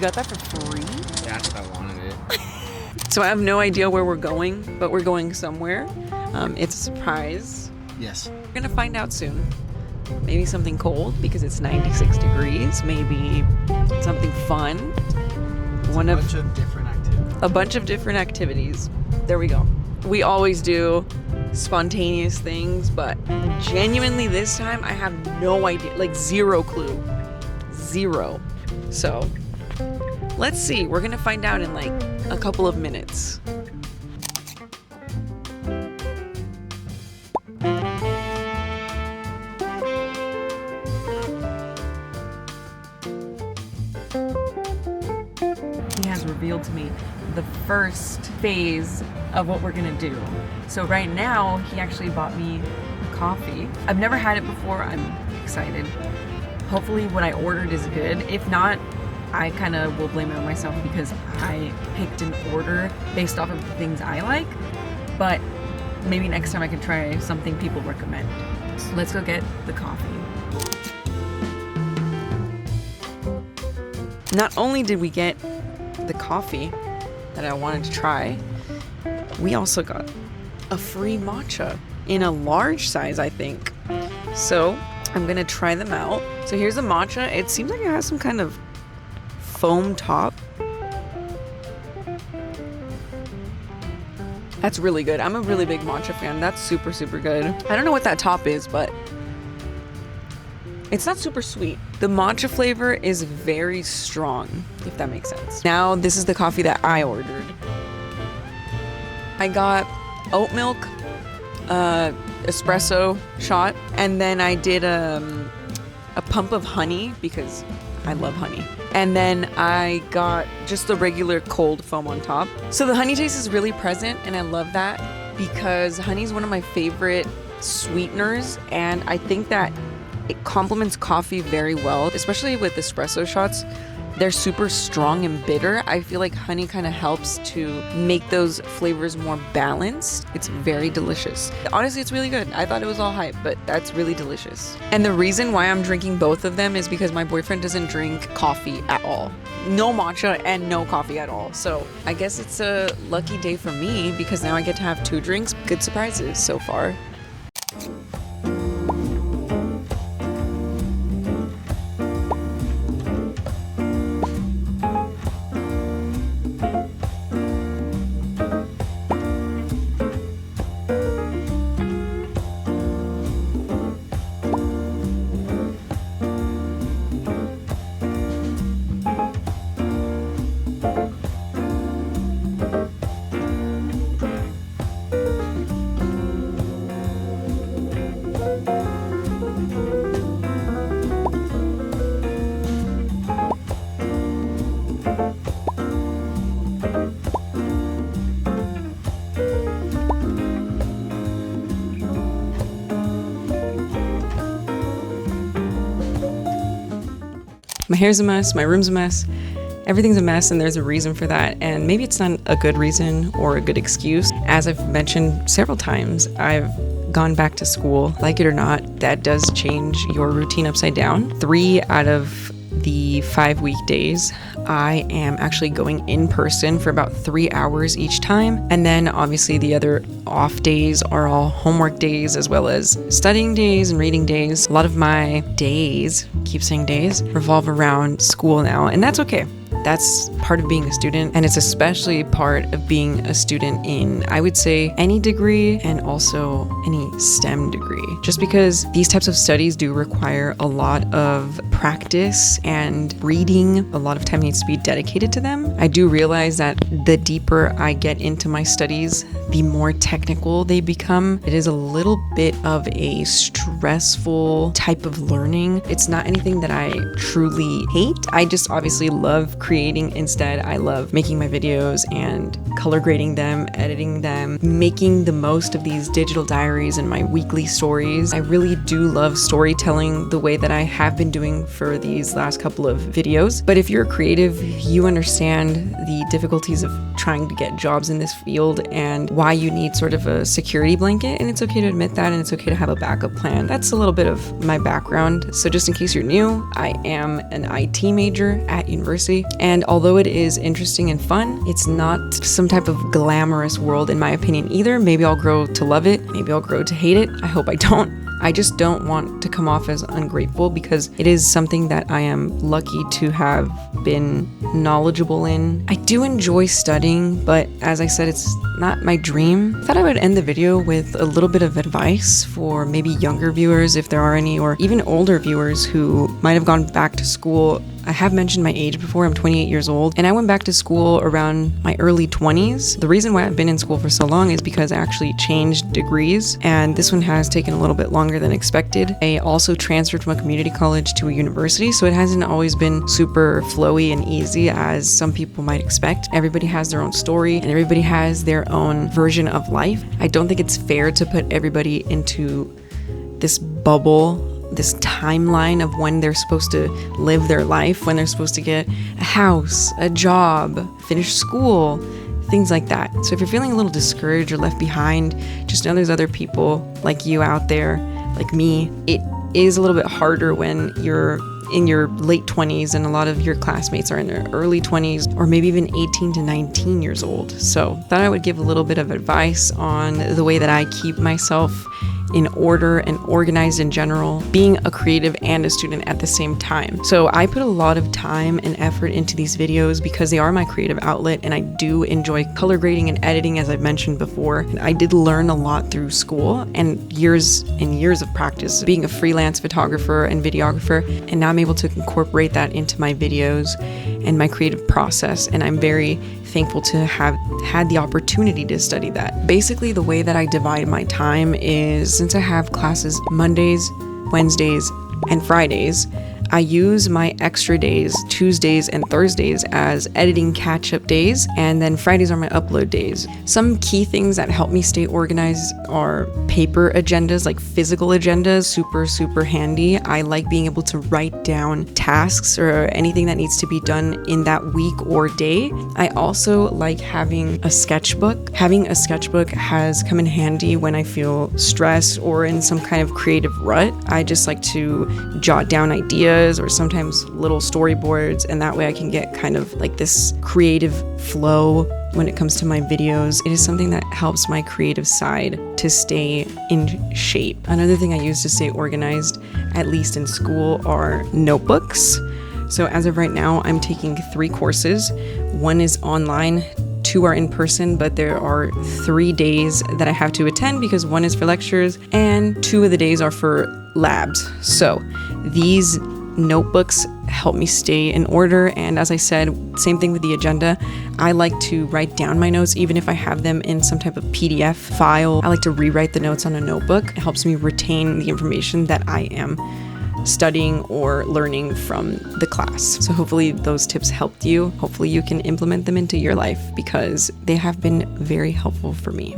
got that for free? Yeah, that's what I wanted it. So I have no idea where we're going, but we're going somewhere. It's a surprise. Yes. We're gonna find out soon. Maybe something cold because it's 96 degrees. Maybe something fun. A bunch of different activities. A bunch of different activities. There we go. We always do spontaneous things, but genuinely this time I have no idea, like zero clue. Zero. So let's see. We're gonna find out in like a couple of minutes. He has revealed to me the first phase of what we're gonna do. So right now, he actually bought me a coffee. I've never had it before. I'm excited. Hopefully what I ordered is good. If not, I kind of will blame it on myself because I picked an order based off of the things I like. But maybe next time I can try something people recommend. So let's go get the coffee. Not only did we get the coffee that I wanted to try, we also got a free matcha in a large size, I think. So I'm gonna try them out. So here's the matcha. It seems like it has some kind of foam top. That's really good. I'm a really big matcha fan. That's super, super good. I don't know what that top is, but it's not super sweet. The matcha flavor is very strong, if that makes sense. Now, this is the coffee that I ordered. I got oat milk, espresso shot, and then I did a pump of honey because I love honey. And then I got just the regular cold foam on top. So the honey taste is really present, and I love that because honey is one of my favorite sweeteners, and I think that it complements coffee very well, especially with espresso shots. They're super strong and bitter. I feel like honey kind of helps to make those flavors more balanced. It's very delicious. Honestly, it's really good. I thought it was all hype, but that's really delicious. And the reason why I'm drinking both of them is because my boyfriend doesn't drink coffee at all. No matcha and no coffee at all. So I guess it's a lucky day for me because now I get to have 2 drinks. Good surprises so far. My hair's a mess, my room's a mess, everything's a mess, and there's a reason for that. And maybe it's not a good reason or a good excuse. As I've mentioned several times, I've gone back to school. Like it or not, that does change your routine upside down. 3 out of the 5 weekdays, I am actually going in person for about 3 hours each time. And then obviously the other off days are all homework days as well as studying days and reading days. A lot of my days, keep saying days, revolve around school now, and that's okay. That's part of being a student, and it's especially part of being a student in, I would say, any degree and also any STEM degree. Just because these types of studies do require a lot of practice and reading, a lot of time needs to be dedicated to them. I do realize that the deeper I get into my studies, the more technical they become. It is a little bit of a stressful type of learning. It's not anything that I truly hate. I just obviously love creating instead. I love making my videos and color grading them, editing them, making the most of these digital diaries and my weekly stories. I really do love storytelling the way that I have been doing for these last couple of videos. But if you're a creative, you understand the difficulties of trying to get jobs in this field and why you need sort of a security blanket. And it's okay to admit that, and it's okay to have a backup plan. That's a little bit of my background. So just in case you're new, I am an IT major at university. And although it is interesting and fun, it's not some type of glamorous world in my opinion either. Maybe I'll grow to love it, maybe I'll grow to hate it. I hope I don't. I just don't want to come off as ungrateful because it is something that I am lucky to have been knowledgeable in. I do enjoy studying, but as I said, it's not my dream. I thought I would end the video with a little bit of advice for maybe younger viewers, if there are any, or even older viewers who might have gone back to school. I have mentioned my age before. I'm 28 years old, and I went back to school around my early 20s. The reason why I've been in school for so long is because I actually changed degrees, and this one has taken a little bit longer than expected. I also transferred from a community college to a university, so it hasn't always been super flowy and easy as some people might expect. Everybody has their own story, and everybody has their own version of life. I don't think it's fair to put everybody into this bubble, this timeline of when they're supposed to live their life, when they're supposed to get a house, a job, finish school, things like that. So if you're feeling a little discouraged or left behind, just know there's other people like you out there, like me. It is a little bit harder when you're in your late 20s and a lot of your classmates are in their early 20s or maybe even 18 to 19 years old. So thought I would give a little bit of advice on the way that I keep myself in order and organized in general, being a creative and a student at the same time. So I put a lot of time and effort into these videos because they are my creative outlet, and I do enjoy color grading and editing, as I've mentioned before. I did learn a lot through school and years of practice being a freelance photographer and videographer, and now I'm able to incorporate that into my videos and my creative process, and I'm very thankful to have had the opportunity to study that. Basically, the way that I divide my time is, since I have classes Mondays, Wednesdays, and Fridays, I use my extra days, Tuesdays and Thursdays, as editing catch-up days, and then Fridays are my upload days. Some key things that help me stay organized are paper agendas, like physical agendas, super handy. I like being able to write down tasks or anything that needs to be done in that week or day. I also like having a sketchbook. Having a sketchbook has come in handy when I feel stressed or in some kind of creative rut. I just like to jot down ideas or sometimes little storyboards, and that way I can get kind of like this creative flow when it comes to my videos. It is something that helps my creative side to stay in shape. Another thing I use to stay organized, at least in school, are notebooks. So as of right now, I'm taking 3 courses. 1 is online, 2 are in person, but there are 3 days that I have to attend because 1 is for lectures and 2 of the days are for labs. So these notebooks help me stay in order, and as I said, same thing with the agenda. I like to write down my notes even if I have them in some type of PDF file. I like to rewrite the notes on a notebook. It helps me retain the information that I am studying or learning from the class. So hopefully those tips helped you. Hopefully you can implement them into your life because they have been very helpful for me.